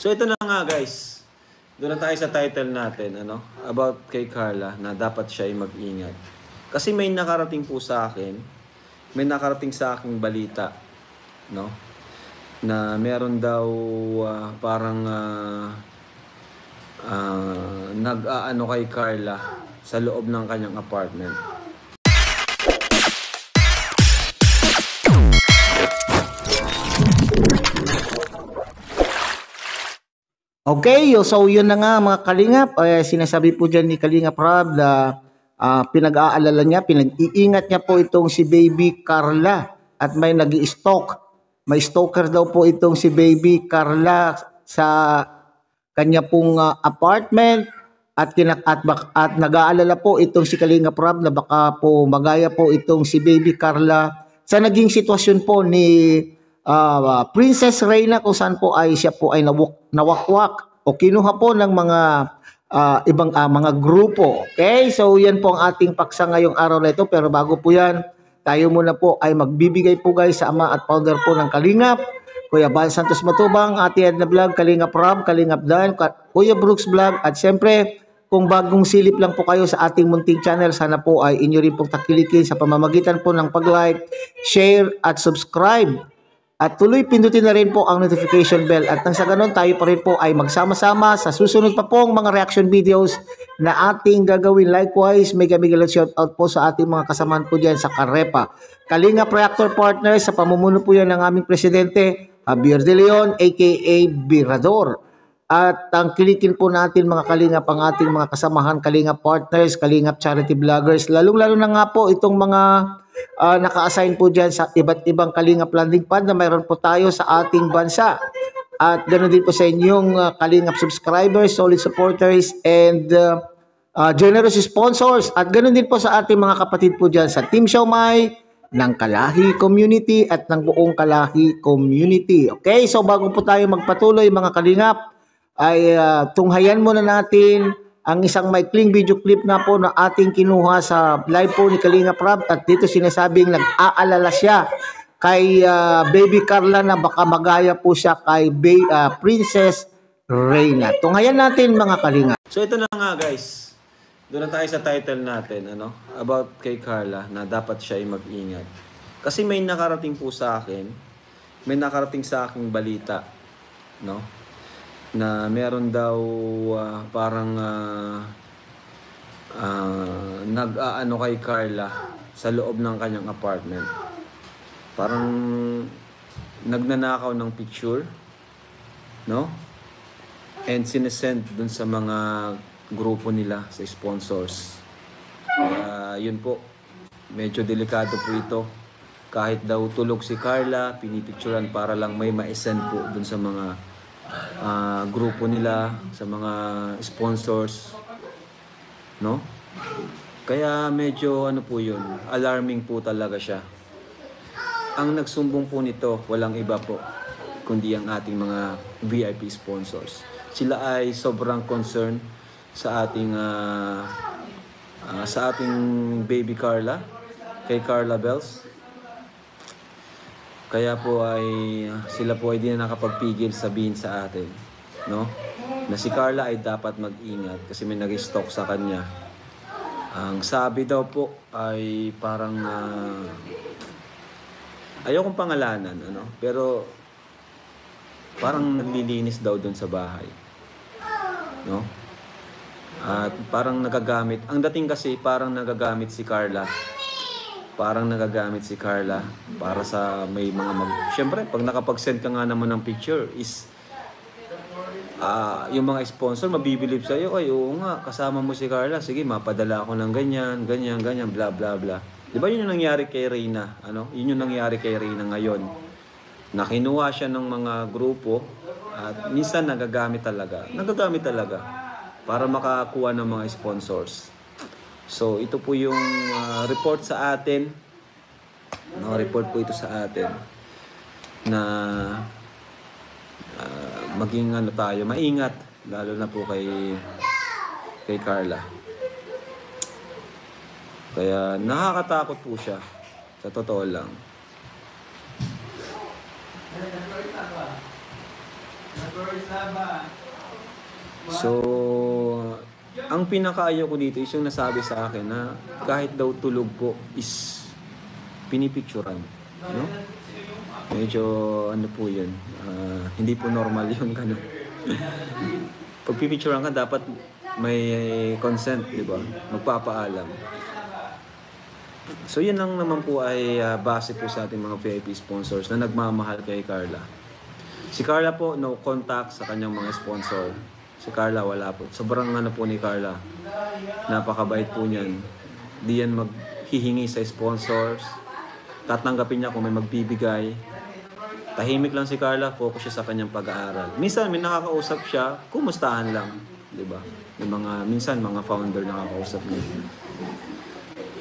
So ito na nga guys, doon na tayo sa title natin, about kay Carla na dapat siya ay mag-ingat. Kasi may nakarating po sa akin, may nakarating sa aking balita, no? Na meron daw parang nag-aano kay Carla sa loob ng kanyang apartment. Okay, so yun na nga mga kalingap, sinasabi po dyan ni Kalingap Rob na pinag-aalala niya, pinag-iingat niya po itong si Baby Carla at may nag-i-stalk. May stalker daw po itong si Baby Carla sa kanya pong apartment at nag-aalala po itong si Kalingap Rob na baka po magaya po itong si Baby Carla sa naging sitwasyon po ni Princess Reina kung saan po ay siya po ay nawakwak o kinuha po ng mga ibang mga grupo. Okay? So yan po ang ating paksa ngayong araw na ito. Pero bago po yan, tayo muna po ay magbibigay po guys sa ama at founder po ng Kalingap, Kuya Bal Santos Matubang, Ate Edna Vlog, Kalingap Rob, Kalingap Dan, Kuya Brooks Vlog, at siyempre kung bagong silip lang po kayo sa ating munting channel, sana po ay inyo rin pong takilikin sa pamamagitan po ng pag-like, share at subscribe. At tuloy pindutin na rin po ang notification bell at nang sa ganun tayo pa rin po ay magsama-sama sa susunod pa pong mga reaction videos na ating gagawin. Likewise, mega shout out po sa ating mga kasamahan po dyan sa Karepa Kalingap Reactor Partners sa pamumuno po yan ng aming presidente Javier De Leon aka Birador. At ang kilikin po natin mga Kalingap ang ating mga kasamahan, Kalingap Partners, Kalingap Charity Vloggers, lalong-lalo na nga po itong mga naka-assign po dyan sa iba't ibang Kalingap Landing Pad na mayroon po tayo sa ating bansa. At ganoon din po sa inyong Kalingap subscribers, solid supporters, and generous sponsors. At ganoon din po sa ating mga kapatid po dyan sa Team Siomai, ng Kalahi Community at ng buong Kalahi Community. Okay, so bago po tayo magpatuloy mga Kalingap, ay tunghayan muna natin ang isang maikling video clip na po na ating kinuha sa live po ni Kalingap Rob at dito sinasabing nag-aalala siya kay Baby Carla na baka magaya po siya kay Princess Reina. Tunghayan natin mga Kalingap. So ito na nga guys, doon na tayo sa title natin, about kay Carla na dapat siya ay mag-ingat. Kasi may nakarating po sa akin, may nakarating sa aking balita, no? Na meron daw parang nag-aano kay Carla sa loob ng kanyang apartment. Parang nagnanakaw ng picture, no? And sinesend dun sa mga grupo nila, sa sponsors. Yun po, medyo delikado po ito. Kahit daw tulog si Carla, pinipicturan para lang may ma-send po dun sa mga grupo nila, sa mga sponsors, no? Kaya medyo po yun, alarming po talaga siya. Ang nagsumbong po nito, walang iba po kundi ang ating mga VIP sponsors. Sila ay sobrang concerned sa ating Baby Carla, kay Carla Bells. Kaya po ay sila po ay di na nakapagpigil sabihin sa atin, no? Na si Carla ay dapat mag-ingat kasi may nag-stalk sa kanya. Ang sabi daw po ay parang ayokong pangalanan, pero parang naglilinis daw doon sa bahay, no? At parang nagagamit. Ang dating kasi parang nagagamit si Carla. Parang nagagamit si Carla para sa may mga Siyempre, pag nakapag-send ka nga naman ng picture is yung mga sponsor mabibilib sa iyo, ay oo nga, kasama mo si Carla, sige, mapadala ako ng ganyan, bla bla bla. 'Di ba 'yun yung nangyari kay Reina, Yun yung nangyari kay Reina ngayon. Nakinuha siya ng mga grupo at minsan nagagamit talaga para makakuha ng mga sponsors. So, ito po yung report sa atin. Report po ito sa atin na maging tayo, maingat. Lalo na po kay Carla. Kaya nakakatakot po siya. Sa totoo lang. So, ang pinakaayaw ko dito is yung nasabi sa akin na kahit daw tulog po is pinipicturan. No? Medyo ano po yun, hindi po normal yun ganun. Pag pipicturan ka, dapat may consent, di ba? Magpapaalam. So yun lang naman po ay base po sa ating mga VIP sponsors na nagmamahal kay Carla. Si Carla po, no contact sa kanyang mga sponsor. Si Carla, wala po. Sobrang ano po ni Carla. Napakabait po niyan. Di yan maghihingi sa sponsors. Tatanggapin niya kung may magbibigay. Tahimik lang si Carla, focus siya sa kanyang pag-aaral. Minsan, may nakakausap siya, kumustahan lang. Di ba? Minsan, mga founder nakakausap niya.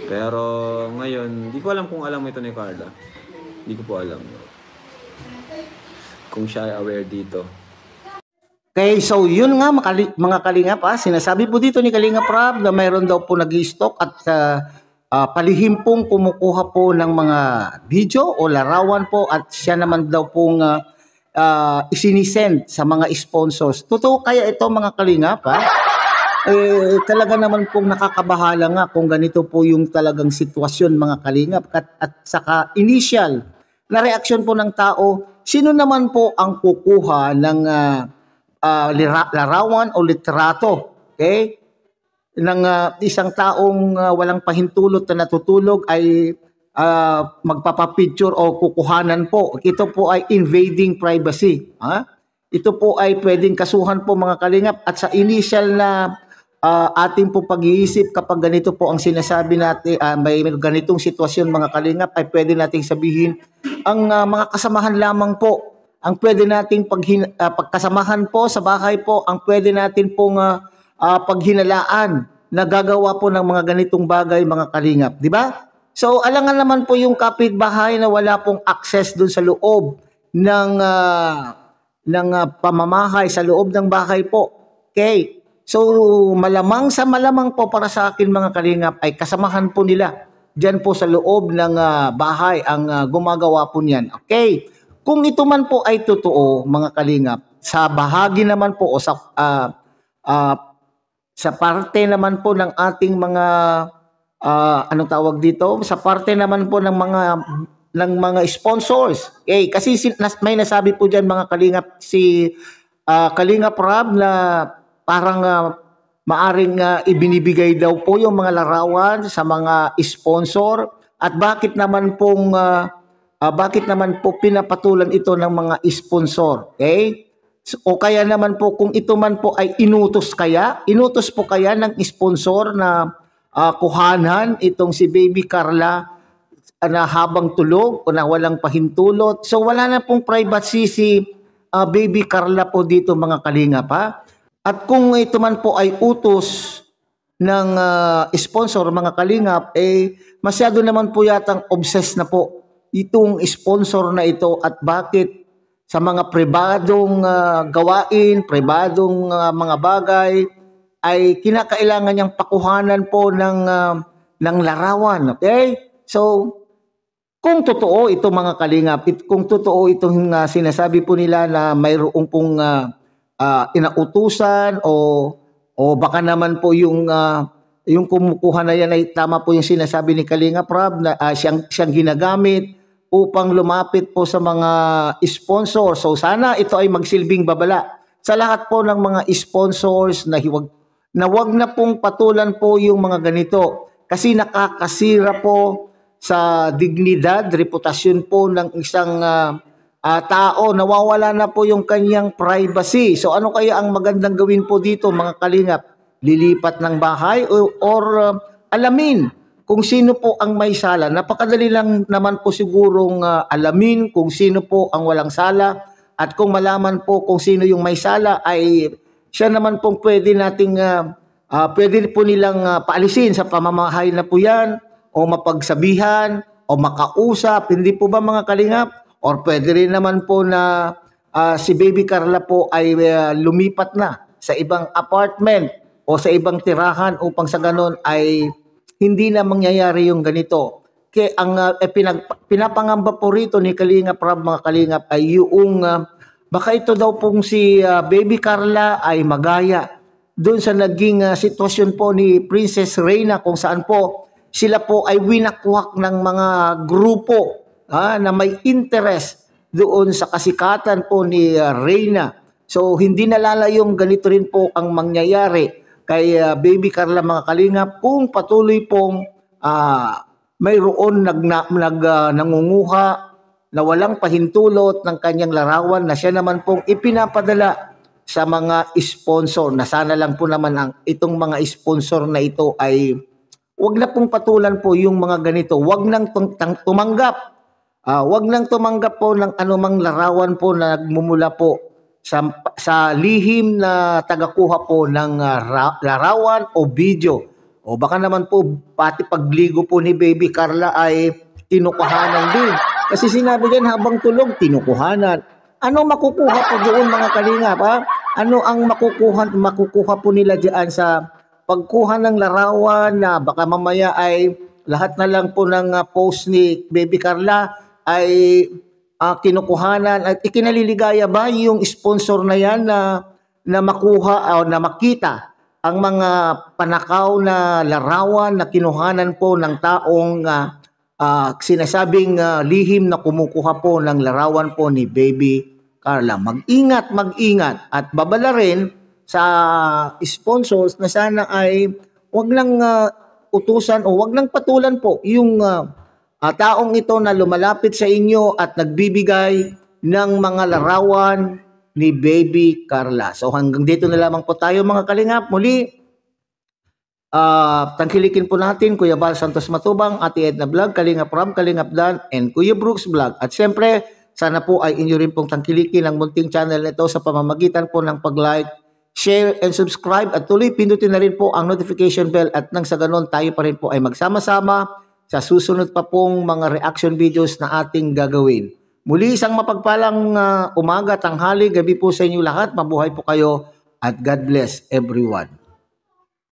Pero ngayon, di ko alam kung alam mo ito ni Carla. Di ko po alam. Kung siya ay aware dito. Okay, so yun nga mga kalingap, sinasabi po dito ni Kalingap Rob na mayroon daw po nag-i-stock at palihim pong kumukuha po ng mga video o larawan po at siya naman daw pong isinisend sa mga sponsors. Totoo kaya ito mga kalingap, talaga naman pong nakakabahala nga kung ganito po yung talagang sitwasyon mga kalingap at saka initial na reaksyon po ng tao, sino naman po ang kukuha ng larawan o litrato, okay, ng isang taong walang pahintulot na natutulog ay magpapapicture o kukuhanan po. Ito po ay invading privacy. Ito po ay pwedeng kasuhan po mga kalingap at sa initial na ating po pag-iisip kapag ganito po ang sinasabi natin, may ganitong sitwasyon mga kalingap ay pwede nating sabihin ang mga kasamahan lamang po ang pwede nating pagkasamahan po sa bahay po, ang pwede natin pong paghinalaan na gagawa po ng mga ganitong bagay mga kalingap, di ba? So alangan naman po yung kapitbahay na wala pong access dun sa loob ng pamamahay, sa loob ng bahay po. Okay? So malamang po para sa akin mga kalingap ay kasamahan po nila diyan po sa loob ng bahay ang gumagawa po niyan. Okay? Kung ito man po ay totoo, mga kalingap, sa bahagi naman po o sa parte naman po ng ating mga anong tawag dito? Sa parte naman po ng mga sponsors. Okay, kasi may nasabi po diyan mga kalingap si Kalingap Rob na parang maaring ibinibigay daw po yung mga larawan sa mga sponsor at bakit naman po pinapatulan ito ng mga sponsor, okay? O kaya naman po kung ito man po ay inutos po kaya ng sponsor na kuhanan itong si Baby Carla na habang tulog o na walang pahintulot. So wala na pong privacy si Baby Carla po dito mga kalingap At kung ito man po ay utos ng sponsor mga kalingap, masyado naman po yatang obsessed na po itong sponsor na ito at bakit sa mga pribadong gawain, pribadong mga bagay ay kinakailangan niyang pakuhanan po ng larawan. Okay? So, kung totoo ito mga kalingap, kung totoo itong sinasabi po nila na mayroong pong inautusan o baka naman po yung kumukuha na yan ay tama po yung sinasabi ni Kalingap Rob na siyang ginagamit upang lumapit po sa mga sponsor. So sana ito ay magsilbing babala sa lahat po ng mga sponsors na wag na pong patulan po yung mga ganito kasi nakakasira po sa dignidad, reputasyon po ng isang tao. Nawawala na po yung kanyang privacy. So ano kaya ang magandang gawin po dito mga kalingap? Lilipat ng bahay or alamin kung sino po ang may sala. Napakadali lang naman po sigurong alamin kung sino po ang walang sala at kung malaman po kung sino yung may sala ay siya naman pong pwede po nilang paalisin sa pamamahay na po yan o mapagsabihan o makausap. Hindi po ba mga kalingap? Or pwede rin naman po na si Baby Carla po ay lumipat na sa ibang apartment o sa ibang tirahan upang sa ganon ay hindi na mangyayari yung ganito. Kaya ang pinapangamba po rito ni Kalingap Rob mga kalingap ay yung baka ito daw pong si Baby Carla ay magaya doon sa naging sitwasyon po ni Princess Reina, kung saan po sila po ay winakwak ng mga grupo na may interest doon sa kasikatan po ni Reina. So hindi nalalayong ganito rin po ang mangyayari kay Baby Carla, mga kalingap, kung patuloy pong mayroon nangunguha na walang pahintulot ng kanyang larawan na siya naman pong ipinapadala sa mga sponsor, na sana lang po naman itong mga sponsor na ito ay wag na pong patulan po yung mga ganito. Wag nang tumanggap. Wag nang tumanggap po ng anumang larawan po na nagmumula po sa lihim na tagakuha po ng larawan o video. O baka naman po pati pagligo po ni Baby Carla ay tinukuhanan din. Kasi sinabi din habang tulog, tinukuhanan. Ano makukuha po doon, mga kalingap? Ano ang makukuha po nila diyan sa pagkuha ng larawan na baka mamaya ay lahat na lang po ng post ni Baby Carla ay kinukuhanan at ikinaliligaya ba yung sponsor na yan na makuha o na makita ang mga panakaw na larawan na kinuhanan po ng taong sinasabing lihim na kumukuha po ng larawan po ni Baby Carla. Mag-ingat at babala rin sa sponsors na sana ay wag lang utusan o wag lang patulan po yung taong ito na lumalapit sa inyo at nagbibigay ng mga larawan ni Baby Carla. So hanggang dito na lamang po tayo, mga kalingap. Muli, tangkilikin po natin Kuya Val Santos Matubang, Ate Edna Vlog, Kalingap Ram, Kalingap Dan, and Kuya Brooks Vlog. At siyempre, sana po ay inyo rin pong tangkilikin ang munting channel nito sa pamamagitan po ng pag-like, share, and subscribe. At tuloy pindutin na rin po ang notification bell at nang sa ganon tayo pa rin po ay magsama-sama sa susunod pa pong mga reaction videos na ating gagawin. Muli, isang mapagpalang umaga, tanghali, gabi po sa inyo lahat. Mabuhay po kayo at God bless everyone.